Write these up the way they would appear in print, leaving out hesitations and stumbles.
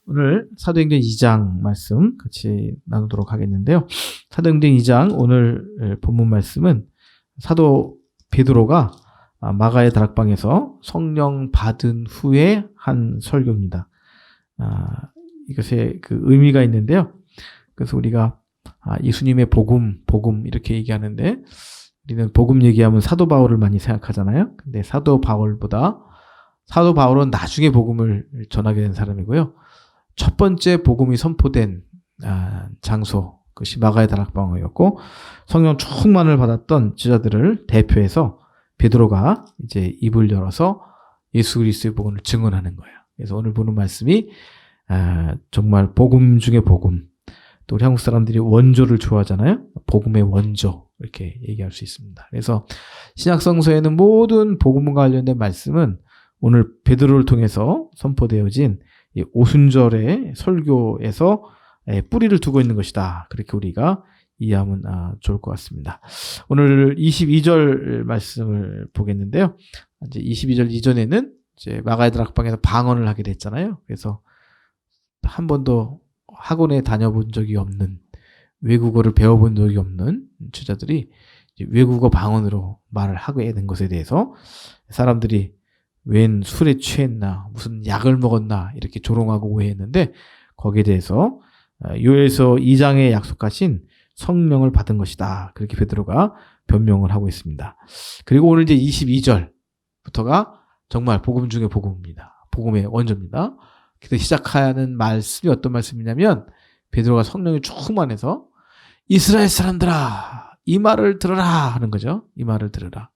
오늘 사도행전 2장 말씀 같이 나누도록 하겠는데요. 사도행전 2장 오늘 본문 말씀은 사도 베드로가 마가의 다락방에서 성령 받은 후에 한 설교입니다. 이것에 그 의미가 있는데요. 그래서 우리가 예수님의 복음 이렇게 얘기하는데, 우리는 복음 얘기하면 사도 바울을 많이 생각하잖아요. 근데 사도 바울은 나중에 복음을 전하게 된 사람이고요. 첫 번째 복음이 선포된 장소, 그것이 마가의 다락방이었고, 성령 충만을 받았던 제자들을 대표해서 베드로가 이제 입을 열어서 예수 그리스도의 복음을 증언하는 거예요. 그래서 오늘 보는 말씀이 정말 복음 중에 복음. 또 우리 한국 사람들이 원조를 좋아하잖아요. 복음의 원조 이렇게 얘기할 수 있습니다. 그래서 신약성서에는 모든 복음과 관련된 말씀은 오늘 베드로를 통해서 선포되어진 이 오순절의 설교에서 뿌리를 두고 있는 것이다. 그렇게 우리가 이해하면 좋을 것 같습니다. 오늘 22절 말씀을 보겠는데요. 이제 22절 이전에는 이제 마가의 다락방에서 방언을 하게 됐잖아요. 그래서 한 번도 학원에 다녀본 적이 없는, 외국어를 배워본 적이 없는 제자들이 외국어 방언으로 말을 하게 된 것에 대해서 사람들이 웬 술에 취했나, 무슨 약을 먹었나 이렇게 조롱하고 오해했는데, 거기에 대해서 요엘서 2장에 약속하신 성령을 받은 것이다. 그렇게 베드로가 변명을 하고 있습니다. 그리고 오늘 이제 22절부터가 정말 복음 중에 복음입니다. 복음의 원조입니다. 그래서 시작하는 말씀이 어떤 말씀이냐면, 베드로가 성령이 충만해서 이스라엘 사람들아 이 말을 들으라 하는 거죠. 이 말을 들으라.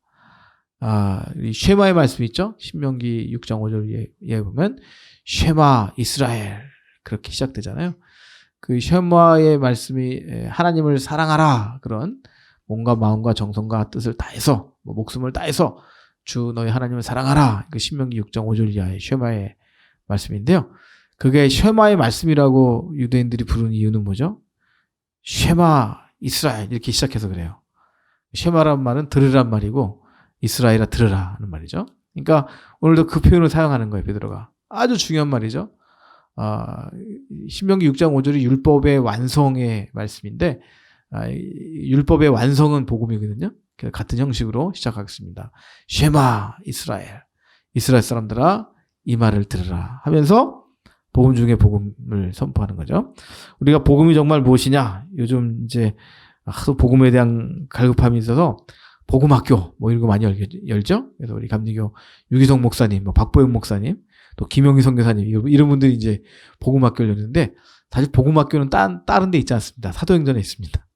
이 쉐마의 말씀 있죠? 신명기 6장 5절에 보면 쉐마 이스라엘 그렇게 시작되잖아요. 그 쉐마의 말씀이 하나님을 사랑하라, 그런 몸과 마음과 정성과 뜻을 다해서, 목숨을 다해서 주 너희 하나님을 사랑하라. 그 신명기 6장 5절 이하의 쉐마의 말씀인데요. 그게 쉐마의 말씀이라고 유대인들이 부르는 이유는 뭐죠? 쉐마 이스라엘 이렇게 시작해서 그래요. 쉐마란 말은 들으란 말이고, 이스라엘아 들으라 하는 말이죠. 그러니까 오늘도 그 표현을 사용하는 거예요, 베드로가. 아주 중요한 말이죠. 신명기 6장 5절이 율법의 완성의 말씀인데, 율법의 완성은 복음이거든요. 같은 형식으로 시작하겠습니다. 쉐마 이스라엘 사람들아 이 말을 들으라 하면서 복음 중에 복음을 선포하는 거죠. 우리가 복음이 정말 무엇이냐? 요즘 이제 하도 복음에 대한 갈급함이 있어서 복음학교 이런 거 많이 열죠. 그래서 우리 감리교 유기성 목사님, 박보영 목사님, 또 김영희 선교사님 이런 분들이 이제 복음학교를 열는데, 사실 복음학교는 다른 데 있지 않습니다. 사도행전에 있습니다.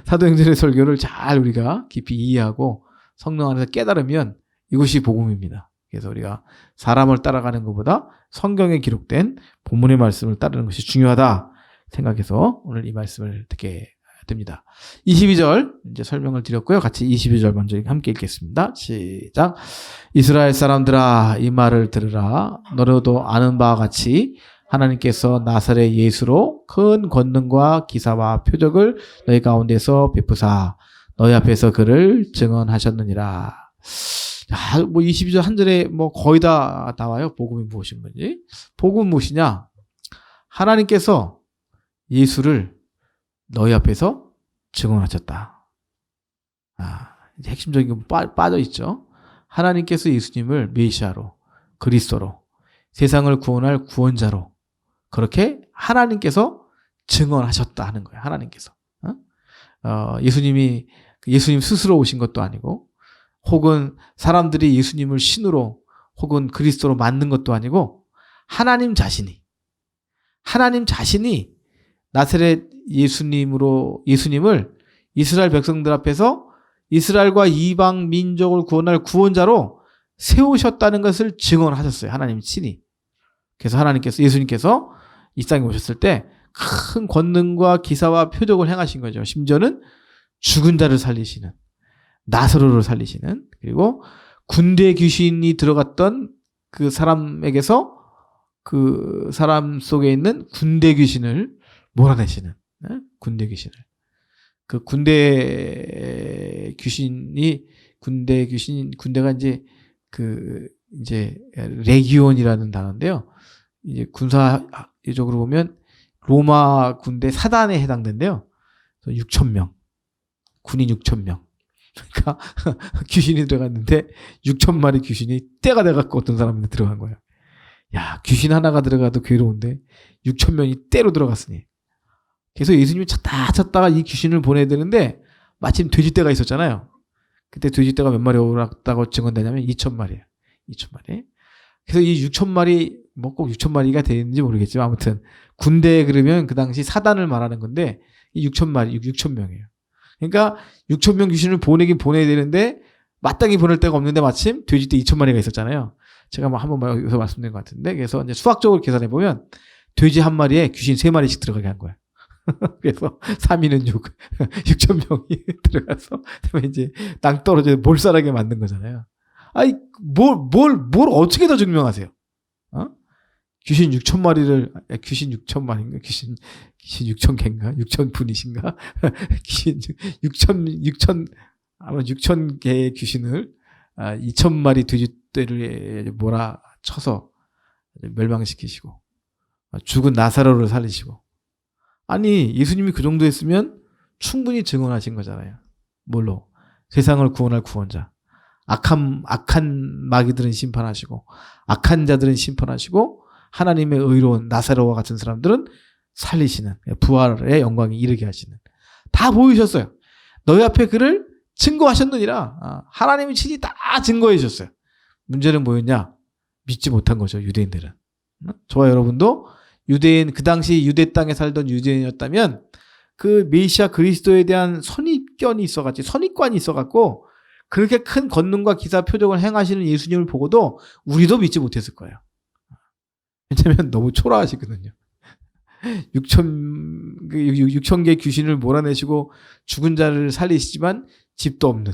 사도행전의 설교를 잘 우리가 깊이 이해하고 성령 안에서 깨달으면 이것이 복음입니다. 그래서 우리가 사람을 따라가는 것보다 성경에 기록된 본문의 말씀을 따르는 것이 중요하다 생각해서 오늘 이 말씀을 듣게 됩니다. 22절 이제 설명을 드렸고요. 같이 22절 먼저 함께 읽겠습니다. 시작. 이스라엘 사람들아 이 말을 들으라. 너희도 아는 바와 같이 하나님께서 나사렛 예수로 큰 권능과 기사와 표적을 너희 가운데서 베푸사 너희 앞에서 그를 증언하셨느니라. 22절 한 절에 거의 다 나와요. 복음이 무엇인 건지. 복음은 무엇이냐? 하나님께서 예수를 너희 앞에서 증언하셨다. 핵심적인 거 빠져 있죠. 하나님께서 예수님을 메시아로, 그리스도로, 세상을 구원할 구원자로 그렇게 하나님께서 증언하셨다 하는 거예요. 하나님께서. 예수님 스스로 오신 것도 아니고, 혹은 사람들이 예수님을 신으로 혹은 그리스도로 만든 것도 아니고, 하나님 자신이 나사렛 예수님을 이스라엘 백성들 앞에서 이스라엘과 이방 민족을 구원할 구원자로 세우셨다는 것을 증언하셨어요. 하나님 친히. 그래서 예수님께서 이 땅에 오셨을 때 큰 권능과 기사와 표적을 행하신 거죠. 심지어는 죽은 자를 살리시는, 나사로를 살리시는, 그리고 군대 귀신이 들어갔던 그 사람에게서 그 사람 속에 있는 군대 귀신을 몰아내시는, 군대 귀신을. 그 군대 귀신이 군대가 이제 레기온이라는 단어인데요. 이제 군사적으로 보면 로마 군대 사단에 해당된대요. 6,000명. 군인 6,000명. 그러니까 귀신이 들어갔는데 6,000마리 귀신이 떼가 돼갖고 어떤 사람이 들어간 거예요. 야, 귀신 하나가 들어가도 괴로운데 6,000명이 떼로 들어갔으니. 그래서 예수님이 찾다가 이 귀신을 보내야 되는데 마침 돼지떼가 있었잖아요. 그때 돼지떼가 몇 마리 오랐다고 증언되냐면 2,000마리예요. 2,000마리. 그래서 이 6,000마리, 뭐 꼭 6,000마리가 되는지 모르겠지만 아무튼 군대 그러면 그 당시 사단을 말하는 건데 이 6,000마리, 6,000명이에요. 그러니까 6,000명 귀신을 보내긴 보내야 되는데 마땅히 보낼 데가 없는데 마침 돼지떼 2,000마리가 있었잖아요. 제가 뭐 한번 여기서 말씀드린 것 같은데 그래서 이제 수학적으로 계산해 보면 돼지 한 마리에 귀신 3마리씩 들어가게 한 거예요. 그래서 3인은 6,000명이 들어가서 그다음에 이제 땅 떨어져 몰살하게 만든 거잖아요. 아이 뭘 어떻게 더 증명하세요? 어? 귀신 6,000마리를 귀신 6,000마리인가? 귀신 6,000개인가? 6,000분이신가? 귀신 6,000 아마 6,000개의 귀신을 2,000마리 돼지떼를 몰아쳐서 멸망시키시고 죽은 나사로를 살리시고 아니 예수님이 그 정도 했으면 충분히 증언하신 거잖아요. 뭘로? 세상을 구원할 구원자. 악한 마귀들은 심판하시고 악한 자들은 심판하시고 하나님의 의로운 나사로와 같은 사람들은 살리시는 부활의 영광에 이르게 하시는 다 보이셨어요. 너희 앞에 그를 증거하셨느니라. 하나님이 친히 다 증거해 주셨어요. 문제는 뭐였냐? 믿지 못한 거죠. 유대인들은. 저와 여러분도 유대인 그 당시 유대 땅에 살던 유대인이었다면 그 메시아 그리스도에 대한 선입견이 있어가지고 선입관이 있어갖고 그렇게 큰 권능과 기사 표적을 행하시는 예수님을 보고도 우리도 믿지 못했을 거예요. 왜냐하면 너무 초라하시거든요. 6,000개 귀신을 몰아내시고 죽은 자를 살리시지만 집도 없는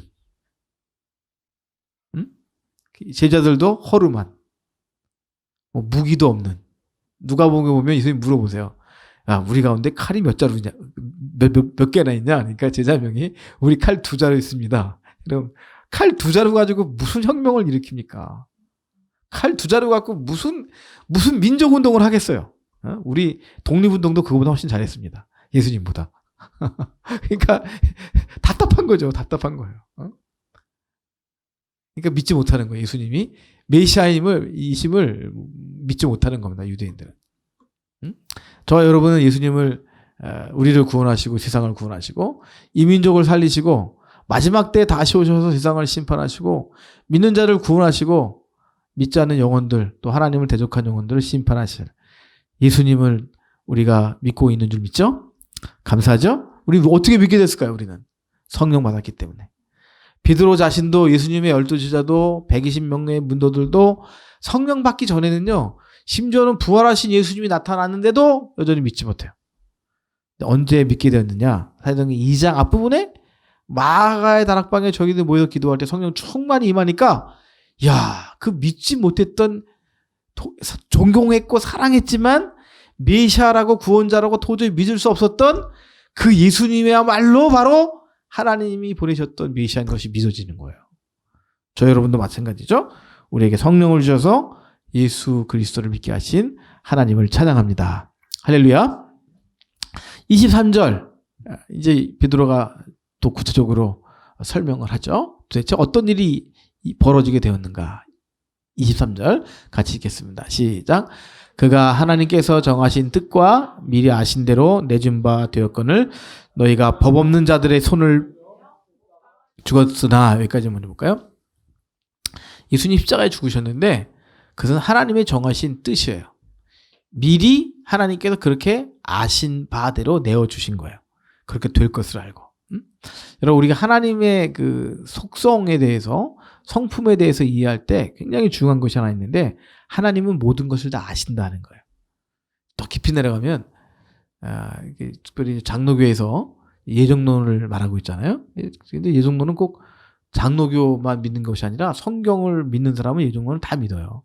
제자들도 허름한 무기도 없는 누가복음에 보면 예수님 물어보세요. 야, 우리 가운데 칼이 몇 자루냐 몇 개나 있냐? 그러니까 제자명이 우리 칼 2자루 있습니다. 그럼 칼 2자루 가지고 무슨 혁명을 일으킵니까? 칼 2자루 갖고 무슨 민족운동을 하겠어요? 우리 독립운동도 그거보다 훨씬 잘했습니다. 예수님보다. 그러니까 답답한 거죠. 답답한 거예요. 그러니까 믿지 못하는 거예요. 예수님이 메시아임을 이심을 믿지 못하는 겁니다. 유대인들은. 저와 여러분은 예수님을 우리를 구원하시고 세상을 구원하시고 이 민족을 살리시고 마지막 때 다시 오셔서 세상을 심판하시고 믿는 자를 구원하시고 믿지 않는 영혼들 또 하나님을 대적한 영혼들을 심판하실 예수님을 우리가 믿고 있는 줄 믿죠? 감사하죠? 우리 어떻게 믿게 됐을까요? 우리는 성령 받았기 때문에. 베드로 자신도 예수님의 12제자도 120명의 문도들도 성령 받기 전에는요. 심지어는 부활하신 예수님이 나타났는데도 여전히 믿지 못해요. 언제 믿게 되었느냐? 사도행전 2장 앞부분에 마가의 다락방에 저희들 모여서 기도할 때 성령 충만히 임하니까 야, 그 믿지 못했던 존경했고 사랑했지만 메시아라고 구원자라고 도저히 믿을 수 없었던 그 예수님이야말로 바로 하나님이 보내셨던 메시아인 것이 믿어지는 거예요. 저 여러분도 마찬가지죠. 우리에게 성령을 주셔서 예수 그리스도를 믿게 하신 하나님을 찬양합니다. 할렐루야. 23절 이제 베드로가 또 구체적으로 설명을 하죠. 도대체 어떤 일이 벌어지게 되었는가. 23절 같이 읽겠습니다. 시작. 그가 하나님께서 정하신 뜻과 미리 아신 대로 내준 바 되었거늘 너희가 법 없는 자들의 손을 죽었으나 여기까지 한번 해볼까요? 예수님 십자가에 죽으셨는데 그것은 하나님의 정하신 뜻이에요. 미리 하나님께서 그렇게 아신 바대로 내어주신 거예요. 그렇게 될 것을 알고. 여러분 우리가 하나님의 그 속성에 대해서 성품에 대해서 이해할 때 굉장히 중요한 것이 하나 있는데 하나님은 모든 것을 다 아신다는 거예요. 더 깊이 내려가면 특별히 장로교에서 예정론을 말하고 있잖아요. 근데 예정론은 꼭 장로교만 믿는 것이 아니라 성경을 믿는 사람은 예정론을 다 믿어요.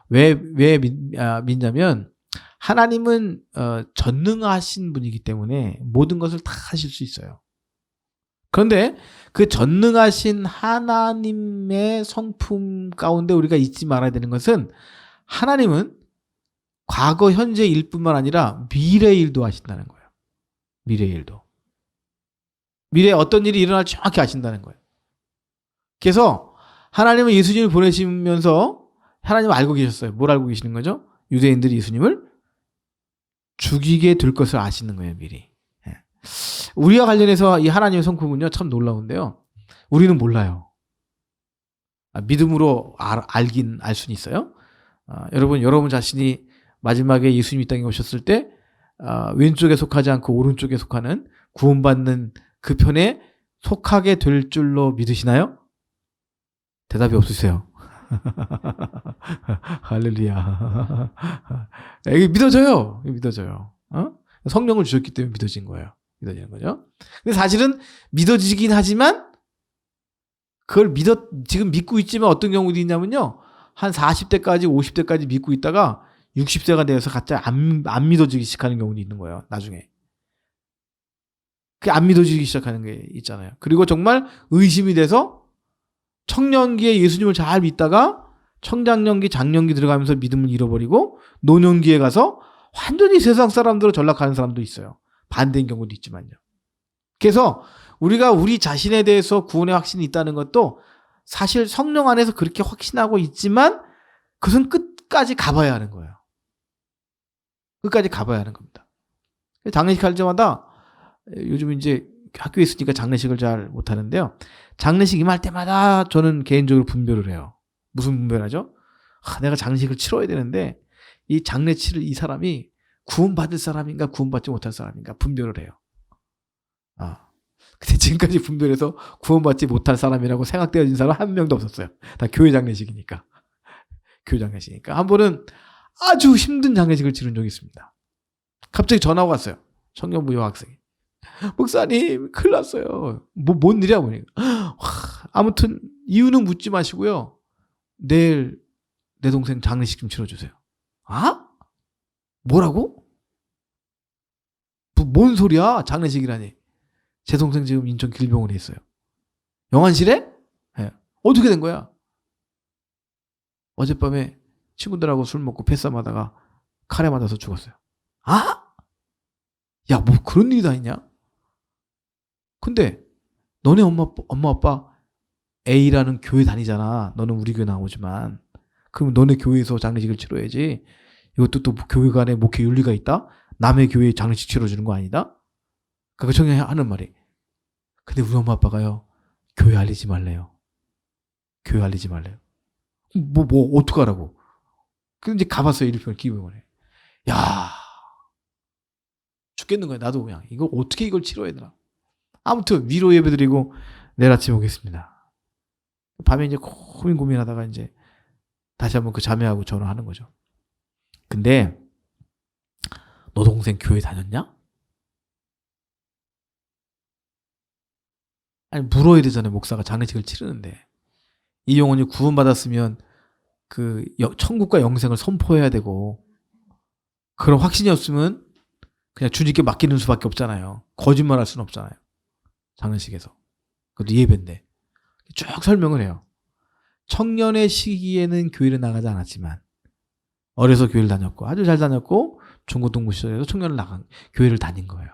왜 믿냐면 하나님은 전능하신 분이기 때문에 모든 것을 다 하실 수 있어요. 그런데 그 전능하신 하나님의 성품 가운데 우리가 잊지 말아야 되는 것은 하나님은 과거, 현재 일뿐만 아니라 미래 일도 하신다는 거예요. 미래 일도. 미래에 어떤 일이 일어날지 정확히 아신다는 거예요. 그래서 하나님은 예수님을 보내시면서 하나님을 알고 계셨어요. 뭘 알고 계시는 거죠? 유대인들이 예수님을 죽이게 될 것을 아시는 거예요, 미리. 우리와 관련해서 이 하나님의 성품은요, 참 놀라운데요. 우리는 몰라요. 믿음으로 알긴 알 수는 있어요. 여러분 자신이 마지막에 예수님 이 땅에 오셨을 때 왼쪽에 속하지 않고 오른쪽에 속하는 구원받는 그 편에 속하게 될 줄로 믿으시나요? 대답이 없으세요. 할렐루야. 이게 믿어져요. 믿어져요. 성령을 주셨기 때문에 믿어진 거예요. 믿어지는 거죠. 근데 사실은 믿어지긴 하지만 그걸 지금 믿고 있지만 어떤 경우도 있냐면요. 한 40대까지 50대까지 믿고 있다가 60세가 되어서 갑자기 안 믿어지기 시작하는 경우도 있는 거예요. 나중에. 그게 안 믿어지기 시작하는 게 있잖아요. 그리고 정말 의심이 돼서 청년기에 예수님을 잘 믿다가 청장년기, 장년기 들어가면서 믿음을 잃어버리고 노년기에 가서 완전히 세상 사람들로 전락하는 사람도 있어요. 반대인 경우도 있지만요. 그래서 우리가 우리 자신에 대해서 구원의 확신이 있다는 것도 사실 성령 안에서 그렇게 확신하고 있지만 그것은 끝까지 가봐야 하는 거예요. 끝까지 가봐야 하는 겁니다. 장례식 할 때마다 요즘 이제 학교에 있으니까 장례식을 잘 못하는데요. 장례식 임할 때마다 저는 개인적으로 분별을 해요. 무슨 분별하죠? 내가 장례식을 치러야 되는데 이 장례 치를 이 사람이 구원받을 사람인가 구원받지 못할 사람인가 분별을 해요. 근데 지금까지 분별해서 구원받지 못할 사람이라고 생각되어진 사람 한 명도 없었어요. 다 교회 장례식이니까. 교회 장례식이니까. 한 번은 아주 힘든 장례식을 치른 적이 있습니다. 갑자기 전화가 왔어요. 청년부 여학생이. 목사님 큰일 났어요. 뭔 일이야 보니까. 아무튼 이유는 묻지 마시고요. 내일 내 동생 장례식 좀 치러주세요. 뭐라고? 뭔 소리야? 장례식이라니. 제 동생 지금 인천 길병원에 있어요. 영안실에? 네. 어떻게 된 거야? 어젯밤에 친구들하고 술 먹고 패싸움하다가 칼에 맞아서 죽었어요. 야, 뭐 그런 일이 다 있냐? 근데 너네 엄마 아빠 A라는 교회 다니잖아. 너는 우리 교회 나오지만. 그럼 너네 교회에서 장례식을 치러야지. 이것도 또 교회 간에 목회 윤리가 있다? 남의 교회에 장례식 치러주는 거 아니다? 그 청년이 하는 말이. 근데 우리 엄마 아빠가요. 교회 알리지 말래요. 교회 알리지 말래요. 어떡하라고. 근데 이제 가봤어요. 일평 기병원에. 야, 죽겠는 거야. 나도 그냥. 어떻게 이걸 치러야 되나. 아무튼 위로 예배드리고 내일 아침 오겠습니다. 밤에 이제 고민하다가 이제 다시 한번 그 자매하고 전화하는 거죠. 근데 너 동생 교회 다녔냐? 아니 물어야 되잖아요. 목사가 장례식을 치르는데 이 영혼이 구원받았으면 그 천국과 영생을 선포해야 되고 그런 확신이 없으면 그냥 주님께 맡기는 수밖에 없잖아요. 거짓말할 수는 없잖아요. 장례식에서. 그것도 예배인데 쭉 설명을 해요. 청년의 시기에는 교회를 나가지 않았지만 어려서 교회를 다녔고 아주 잘 다녔고 중고등부 시절에도 교회를 다닌 거예요.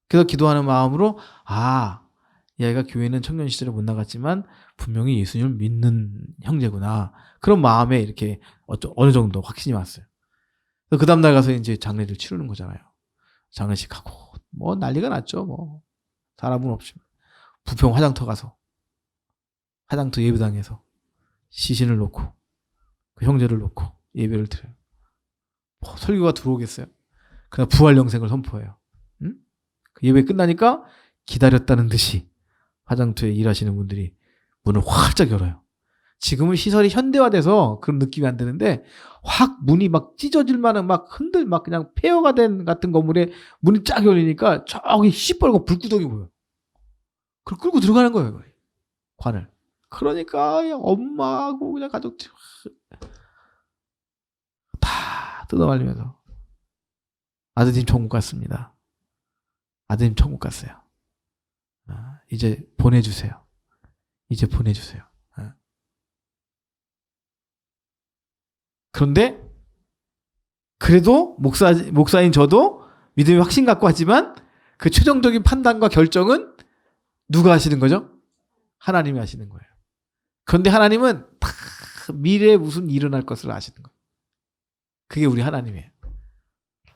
그래서 기도하는 마음으로 얘가 교회는 청년 시절에 못 나갔지만 분명히 예수님을 믿는 형제구나. 그런 마음에 이렇게 어느 정도 확신이 왔어요. 그 다음날 가서 이제 장례를 치르는 거잖아요. 장례식 하고 뭐 난리가 났죠. 사람은 없지만 부평 화장터 가서 화장터 예배당에서 시신을 놓고 그 형제를 놓고 예배를 드려요. 설교가 들어오겠어요? 그냥 부활 영생을 선포해요. 응? 그 예배 끝나니까 기다렸다는 듯이 화장터에 일하시는 분들이 문을 활짝 열어요. 지금은 시설이 현대화돼서 그런 느낌이 안 드는데 확 문이 막 찢어질 만한 막 그냥 폐허가 된 같은 건물에 문이 쫙 열리니까 저기 시뻘건 불구덩이 보여요. 그걸 끌고 들어가는 거예요. 관을. 그러니까 엄마하고 그냥 가족들 다 뜯어말리면서 아드님 천국 갔습니다. 아드님 천국 갔어요. 이제 보내주세요. 이제 보내주세요. 그런데 그래도 목사인 저도 믿음의 확신 갖고 하지만 그 최종적인 판단과 결정은 누가 하시는 거죠? 하나님이 하시는 거예요. 그런데 하나님은 다 미래에 무슨 일어날 것을 아시는 거예요. 그게 우리 하나님이에요.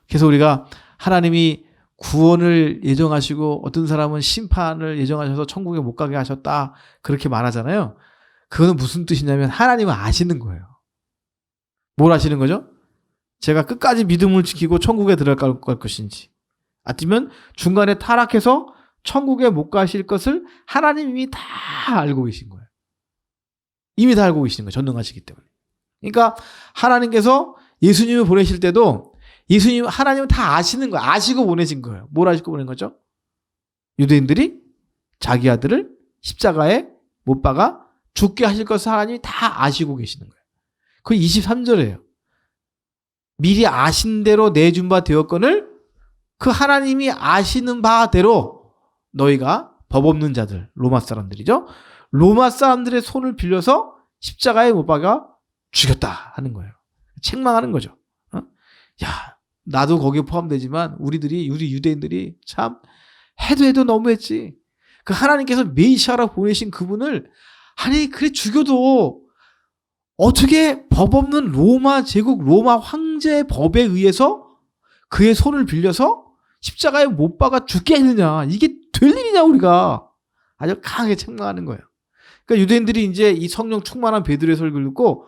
그래서 우리가 하나님이 구원을 예정하시고 어떤 사람은 심판을 예정하셔서 천국에 못 가게 하셨다 그렇게 말하잖아요. 그거는 무슨 뜻이냐면 하나님은 아시는 거예요. 뭘 아시는 거죠? 제가 끝까지 믿음을 지키고 천국에 들어갈 것인지 아니면 중간에 타락해서 천국에 못 가실 것을 하나님이 다 알고 계신 거예요. 이미 다 알고 계시는 거예요. 전능하시기 때문에. 그러니까 하나님께서 예수님을 보내실 때도 하나님은 다 아시는 거예요. 아시고 보내신 거예요. 뭘 아시고 보낸 거죠? 유대인들이 자기 아들을 십자가에 못 박아 죽게 하실 것을 하나님이 다 아시고 계시는 거예요. 그 23절이에요. 미리 아신 대로 내준 바 되었거늘 그 하나님이 아시는 바대로 너희가 법 없는 자들, 로마 사람들이죠. 로마 사람들의 손을 빌려서 십자가에 못 박아 죽였다 하는 거예요. 책망하는 거죠. 야, 나도 거기에 포함되지만 우리 유대인들이 참 해도 너무했지. 그 하나님께서 메시아라 보내신 그분을 아니 그래 죽여도 어떻게 법 없는 로마 제국 로마 황제의 법에 의해서 그의 손을 빌려서 십자가에 못 박아 죽게 했느냐. 이게 될 일이냐 우리가. 아주 강하게 책망하는 거예요. 그러니까 유대인들이 이제 이 성령 충만한 베드로의 설교를 듣고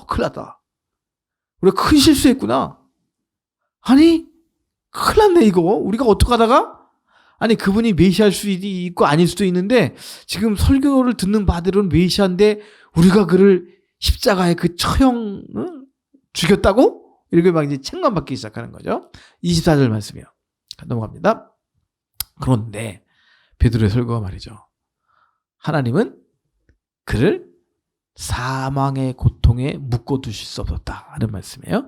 큰일 났다. 우리가 큰 실수했구나. 아니 큰일 났네 이거. 우리가 어떡하다가 아니 그분이 메시아일 수도 있고 아닐 수도 있는데 지금 설교를 듣는 바들은 메시아인데 우리가 그를 십자가에 그 처형 죽였다고? 이렇게 막 이제 책망받기 시작하는 거죠. 24절 말씀이요. 넘어갑니다. 그런데 베드로의 설교가 말이죠. 하나님은 그를 사망의 고통에 묶어두실 수 없었다 하는 말씀이에요.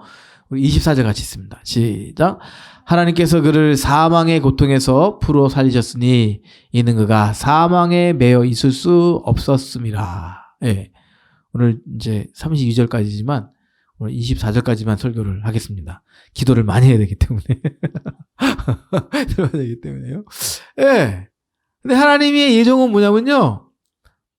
우리 24절 같이 있습니다. 시작. 하나님께서 그를 사망의 고통에서 풀어 살리셨으니 이는 그가 사망에 매여 있을 수 없었음이라. 예. 오늘 이제 32절까지지만 오늘 24절까지만 설교를 하겠습니다. 기도를 많이 해야 되기 때문에. 들어야 되기 때문에요. 예. 근데 하나님의 예정은 뭐냐면요.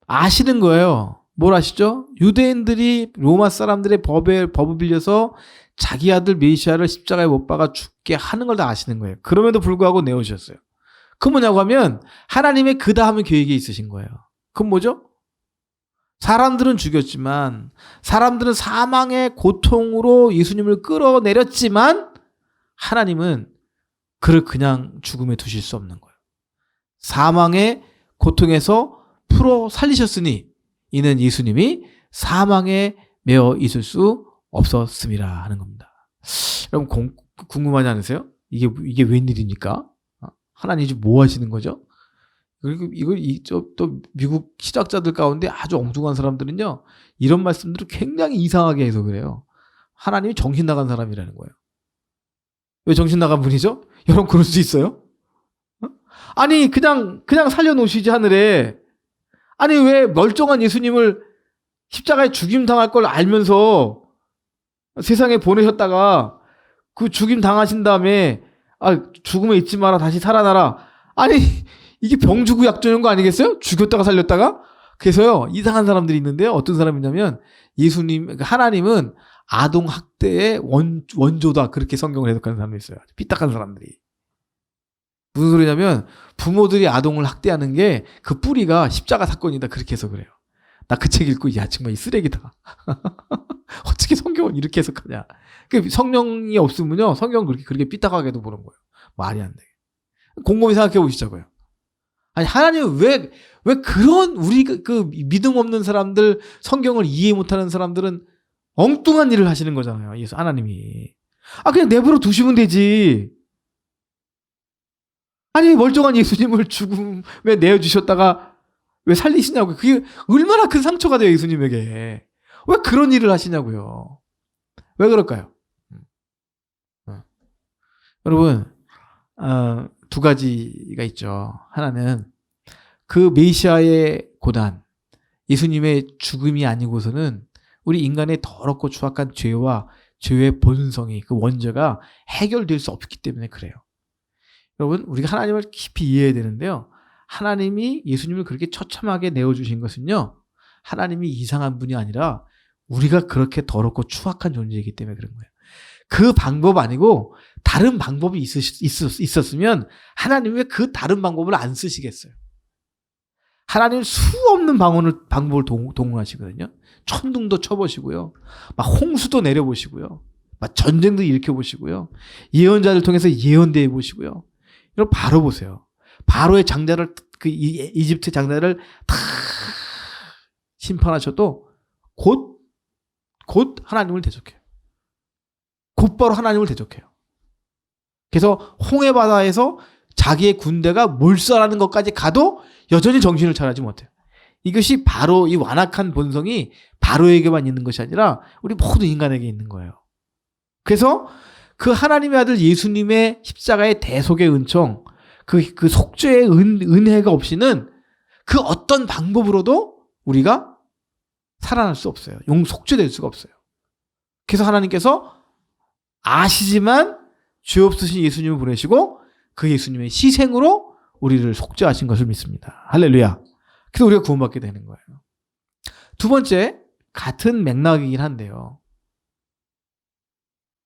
아시는 거예요. 뭘 아시죠? 유대인들이 로마 사람들의 법을 빌려서 자기 아들 메시아를 십자가에 못 박아 죽게 하는 걸 다 아시는 거예요. 그럼에도 불구하고 내어주셨어요. 그건 뭐냐고 하면 하나님의 그 다음의 계획이 있으신 거예요. 그건 뭐죠? 사람들은 죽였지만 사람들은 사망의 고통으로 예수님을 끌어내렸지만 하나님은 그를 그냥 죽음에 두실 수 없는 거예요. 사망의 고통에서 풀어 살리셨으니 이는 예수님이 사망에 매어 있을 수 없었음이라 하는 겁니다. 여러분 궁금하지 않으세요? 이게 웬일입니까? 하나님이 뭐 하시는 거죠? 그리고 또 미국 신학자들 가운데 아주 엉뚱한 사람들은요 이런 말씀들을 굉장히 이상하게 해석을 해요. 하나님이 정신 나간 사람이라는 거예요. 왜 정신 나간 분이죠? 여러분 그럴 수 있어요? 아니 그냥 살려놓으시지 하늘에. 아니 왜 멀쩡한 예수님을 십자가에 죽임 당할 걸 알면서 세상에 보내셨다가 그 죽임 당하신 다음에 죽음에 잊지 마라 다시 살아나라. 아니 이게 병주고 약조인 거 아니겠어요? 죽였다가 살렸다가? 그래서요 이상한 사람들이 있는데요. 어떤 사람이냐면 하나님은 아동 학대의 원조다 그렇게 성경을 해석하는 사람이 있어요. 삐딱한 사람들이. 무슨 소리냐면 부모들이 아동을 학대하는 게 그 뿌리가 십자가 사건이다 그렇게 해석을 해요. 나 그 책 읽고 야 정말 이 쓰레기다. 어떻게 성경을 이렇게 해석하냐. 성령이 없으면요 성경을 그렇게 삐딱하게도 보는 거예요. 말이 안 돼. 곰곰이 생각해 보시자고요. 아니 하나님은 왜 그런 우리 그 믿음 없는 사람들 성경을 이해 못하는 사람들은 엉뚱한 일을 하시는 거잖아요. 예수 하나님이. 그냥 내버려 두시면 되지. 아니 멀쩡한 예수님을 죽음에 내어주셨다가 왜 살리시냐고요. 그게 얼마나 큰 상처가 돼요 예수님에게. 왜 그런 일을 하시냐고요. 왜 그럴까요? 여러분 두 가지가 있죠. 하나는 그 메시아의 고난, 예수님의 죽음이 아니고서는 우리 인간의 더럽고 추악한 죄와 죄의 본성이 그 원죄가 해결될 수 없기 때문에 그래요. 여러분, 우리가 하나님을 깊이 이해해야 되는데요. 하나님이 예수님을 그렇게 처참하게 내어주신 것은요, 하나님이 이상한 분이 아니라 우리가 그렇게 더럽고 추악한 존재이기 때문에 그런 거예요. 그 방법 아니고 다른 방법이 있었으면 하나님이 왜 그 다른 방법을 안 쓰시겠어요? 하나님은 수없는 방법을 동원하시거든요. 천둥도 쳐보시고요. 막 홍수도 내려보시고요. 막 전쟁도 일으켜보시고요. 예언자를 통해서 예언도 해보시고요. 여러분, 바로 보세요. 바로의 장자를, 그 이집트 장자를 다 심판하셔도 곧 하나님을 대적해요. 곧바로 하나님을 대적해요. 그래서 홍해 바다에서 자기의 군대가 몰살하는 것까지 가도 여전히 정신을 차리지 못해요. 이것이 바로 이 완악한 본성이 바로에게만 있는 것이 아니라 우리 모든 인간에게 있는 거예요. 그래서 그 하나님의 아들 예수님의 십자가의 대속의 은총, 그 속죄의 은혜가 없이는 그 어떤 방법으로도 우리가 살아날 수 없어요. 속죄될 수가 없어요. 그래서 하나님께서 아시지만 죄 없으신 예수님을 보내시고 그 예수님의 희생으로 우리를 속죄하신 것을 믿습니다. 할렐루야. 그래서 우리가 구원받게 되는 거예요. 두 번째, 같은 맥락이긴 한데요.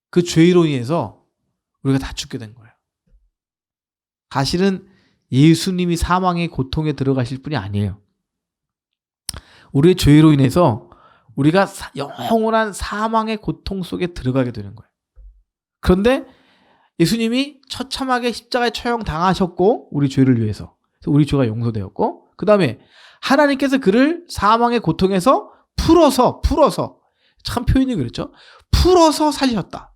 그 죄로 인해서 우리가 다 죽게 된 거예요. 사실은 예수님이 사망의 고통에 들어가실 분이 아니에요. 우리의 죄로 인해서 우리가 영원한 사망의 고통 속에 들어가게 되는 거예요. 그런데 예수님이 처참하게 십자가에 처형당하셨고 우리 죄를 위해서. 그래서 우리 죄가 용서되었고 그 다음에 하나님께서 그를 사망의 고통에서 풀어서 참 표현이 그랬죠. 풀어서 살리셨다.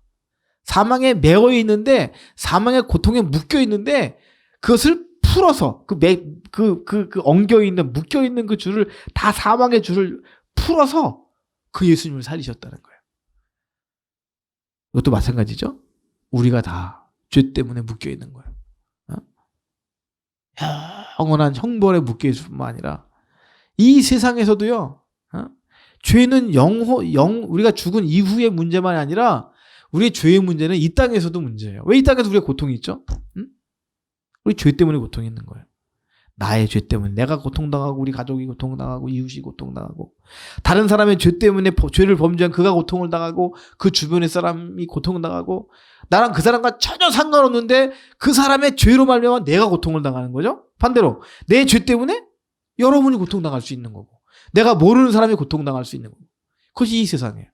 사망에 매어 있는데 사망의 고통에 묶여 있는데 그것을 풀어서 그 엉겨 있는 묶여 있는 그 줄을 다 사망의 줄을 풀어서 그 예수님을 살리셨다는 거예요. 이것도 마찬가지죠. 우리가 다 죄 때문에 묶여 있는 거예요. 영원한 형벌에 묶여 있을 뿐만 아니라 이 세상에서도요. 죄는 우리가 죽은 이후의 문제만이 아니라 우리의 죄의 문제는 이 땅에서도 문제예요. 왜 이 땅에서 우리가 고통이 있죠? 우리 죄 때문에 고통이 있는 거예요. 나의 죄 때문에 내가 고통당하고 우리 가족이 고통당하고 이웃이 고통당하고 다른 사람의 죄 때문에 죄를 범죄한 그가 고통을 당하고 그 주변의 사람이 고통당하고 나랑 그 사람과 전혀 상관없는데 그 사람의 죄로 말미암아 내가 고통을 당하는 거죠. 반대로 내 죄 때문에 여러분이 고통당할 수 있는 거고 내가 모르는 사람이 고통당할 수 있는 거고 그것이 이 세상이에요.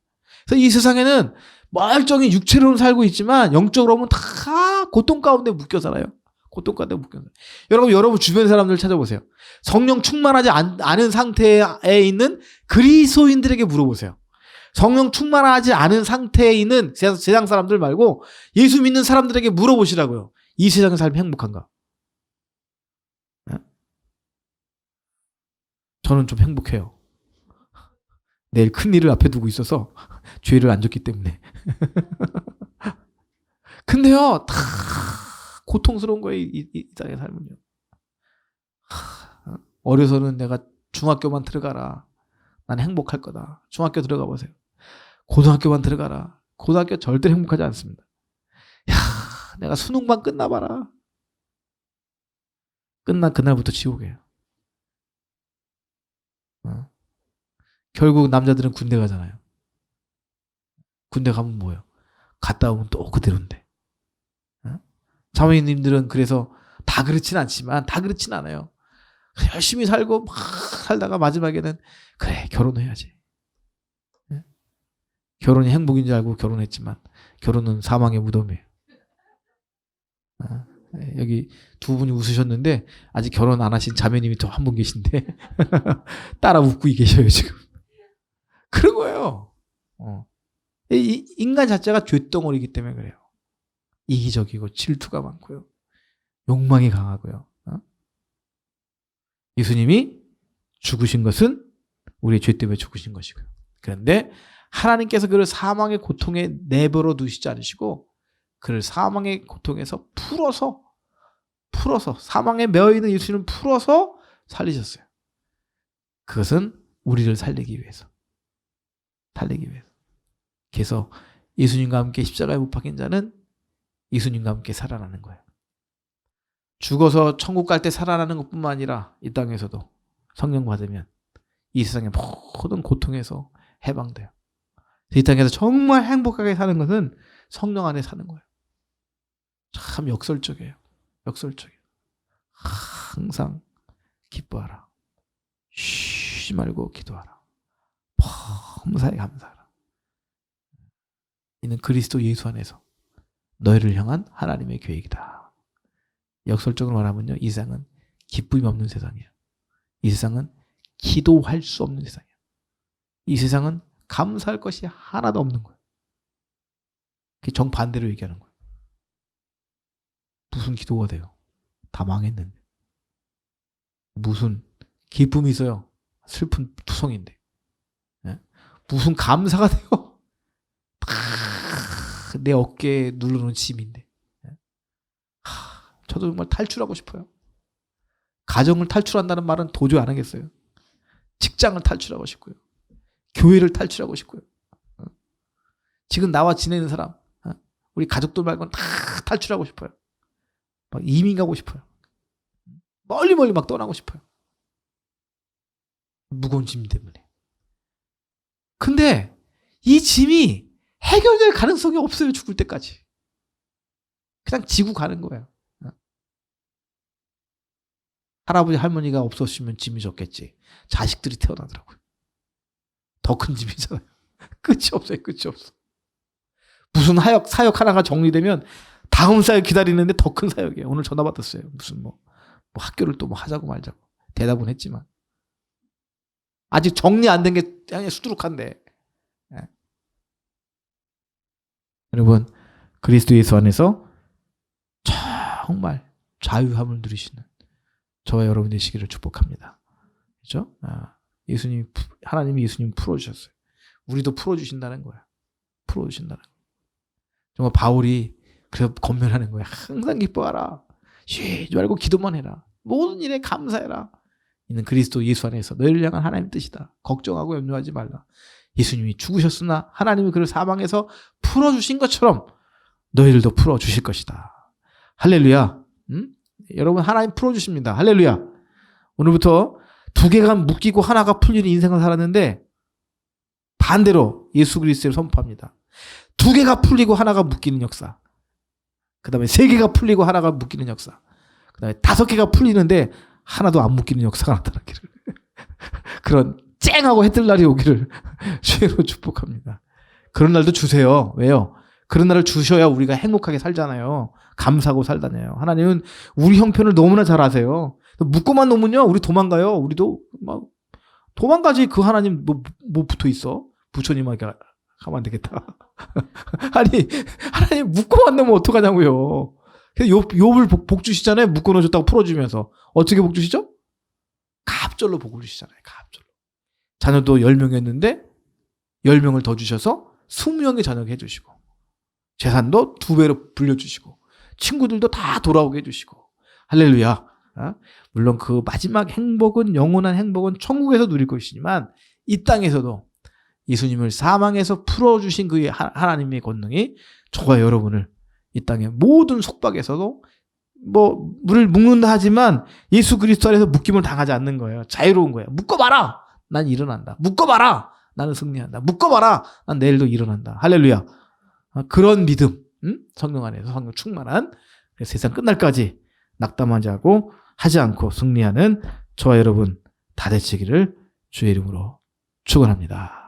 그래서 이 세상에는 멀쩡히 육체로는 살고 있지만 영적으로 보면 다 고통 가운데 묶여 살아요. 고통 가운데 묶여 살아요. 여러분 주변 사람들 찾아보세요. 성령 충만하지 않은 상태에 있는 그리스도인들에게 물어보세요. 성령 충만하지 않은 상태에 있는 세상 사람들 말고 예수 믿는 사람들에게 물어보시라고요. 이 세상의 삶이 행복한가? 저는 좀 행복해요. 내일 큰 일을 앞에 두고 있어서 죄를 안 졌기 때문에. 근데요, 다 고통스러운 거예요, 이 땅의 삶은요. 어려서는 내가 중학교만 들어가라. 난 행복할 거다. 중학교 들어가 보세요. 고등학교만 들어가라. 고등학교 절대 행복하지 않습니다. 야, 내가 수능만 끝나봐라. 끝난 그날부터 지옥이에요. 결국 남자들은 군대 가잖아요. 군대 가면 뭐예요? 갔다 오면 또 그대로인데. 자매님들은 그래서 다 그렇진 않지만 다 그렇진 않아요. 열심히 살고 막 살다가 마지막에는 그래 결혼해야지. 결혼이 행복인 줄 알고 결혼했지만 결혼은 사망의 무덤이에요. 여기 두 분이 웃으셨는데 아직 결혼 안 하신 자매님이 또 한 분 계신데 따라 웃고 계셔요 지금. 그런 거예요. 이 인간 자체가 죄덩어리이기 때문에 그래요. 이기적이고 질투가 많고요. 욕망이 강하고요. 예수님이 죽으신 것은 우리의 죄 때문에 죽으신 것이고요. 그런데 하나님께서 그를 사망의 고통에 내버려 두시지 않으시고 그를 사망의 고통에서 풀어서 사망에 매어있는 예수님을 풀어서 살리셨어요. 그것은 우리를 살리기 위해서. 살리기 위해서. 그래서 예수님과 함께 십자가에 못 박힌 자는 예수님과 함께 살아나는 거예요. 죽어서 천국 갈 때 살아나는 것뿐만 아니라 이 땅에서도 성령 받으면 이 세상의 모든 고통에서 해방돼요. 이 땅에서 정말 행복하게 사는 것은 성령 안에 사는 거예요. 참 역설적이에요. 역설적이에요. 항상 기뻐하라. 쉬지 말고 기도하라. 범사에 감사하라. 이는 그리스도 예수 안에서 너희를 향한 하나님의 계획이다. 역설적으로 말하면요, 이 세상은 기쁨이 없는 세상이에요. 이 세상은 기도할 수 없는 세상이에요. 이 세상은 감사할 것이 하나도 없는 거예요. 그게 정반대로 얘기하는 거예요. 무슨 기도가 돼요? 다 망했는데. 무슨 기쁨이 있어요? 슬픈 투성인데. 네? 무슨 감사가 돼요? 내 어깨에 누르는 짐인데. 네? 저도 정말 탈출하고 싶어요. 가정을 탈출한다는 말은 도저히 안 하겠어요. 직장을 탈출하고 싶고요. 교회를 탈출하고 싶고요. 지금 나와 지내는 사람, 우리 가족들 말고는 다 탈출하고 싶어요. 막 이민 가고 싶어요. 멀리 막 떠나고 싶어요. 무거운 짐 때문에. 근데 이 짐이 해결될 가능성이 없어요. 죽을 때까지. 그냥 지고 가는 거예요. 할아버지 할머니가 없었으면 짐이 적겠지. 자식들이 태어나더라고요. 더 큰 짐이잖아요. 끝이 없어요. 끝이 없어. 무슨 사역 하나가 정리되면 다음 사역 기다리는데 더 큰 사역이에요. 오늘 전화 받았어요. 무슨 뭐 학교를 또 뭐 하자고 말자고 대답은 했지만 아직 정리 안 된 게 그냥 수두룩한데. 네. 여러분, 그리스도 예수 안에서 정말 자유함을 누리시는 저와 여러분 되시기를 축복합니다. 그렇죠? 하나님이 예수님 풀어주셨어요. 우리도 풀어주신다는 거야. 풀어주신다는 거야. 정말 바울이 그래서 권면하는 거야. 항상 기뻐하라. 쉬지 말고 기도만 해라. 모든 일에 감사해라. 이는 그리스도 예수 안에서 너희를 향한 하나님의 뜻이다. 걱정하고 염려하지 말라. 예수님이 죽으셨으나 하나님이 그를 사망해서 풀어주신 것처럼 너희들도 풀어주실 것이다. 할렐루야. 여러분, 하나님 풀어주십니다. 할렐루야. 오늘부터 두 개가 묶이고 하나가 풀리는 인생을 살았는데 반대로 예수 그리스도를 선포합니다. 두 개가 풀리고 하나가 묶이는 역사. 그 다음에 세 개가 풀리고 하나가 묶이는 역사. 그 다음에 다섯 개가 풀리는데 하나도 안 묶이는 역사가 나타나기를. 그런 쨍하고 해뜰 날이 오기를 주로 축복합니다. 그런 날도 주세요. 왜요? 그런 날을 주셔야 우리가 행복하게 살잖아요. 감사하고 살다녀요. 하나님은 우리 형편을 너무나 잘 아세요. 묶고만 놓으면요, 우리 도망가요. 우리도 막 도망가지. 그 하나님 뭐 붙어 있어? 부처님에게 가면 안 되겠다. 아니, 하나님 묶고만 놓으면 어떡하냐고요. 그래서 욥을 복 주시잖아요. 묶어 놓으셨다고 풀어주면서. 어떻게 복 주시죠? 갑절로 복을 주시잖아요. 갑절로. 자녀도 10명이었는데 10명을 더 주셔서 20명의 자녀게 해주시고, 재산도 2배로 불려주시고, 친구들도 다 돌아오게 해주시고. 할렐루야. 물론 그 마지막 행복은, 영원한 행복은 천국에서 누릴 것이지만 이 땅에서도 예수님을 사망해서 풀어주신 그 하나님의 권능이 저와 여러분을 이 땅의 모든 속박에서도 물을 묶는다 하지만 예수 그리스도 안에서 묶임을 당하지 않는 거예요. 자유로운 거예요. 묶어봐라. 난 일어난다. 묶어봐라. 나는 승리한다. 묶어봐라. 난 내일도 일어난다. 할렐루야. 그런 믿음, 성령 안에서 성령 충만한 세상 끝날까지 낙담하지 않고 하지 않고 승리하는 저와 여러분 다 되시기를 주의 이름으로 축원합니다.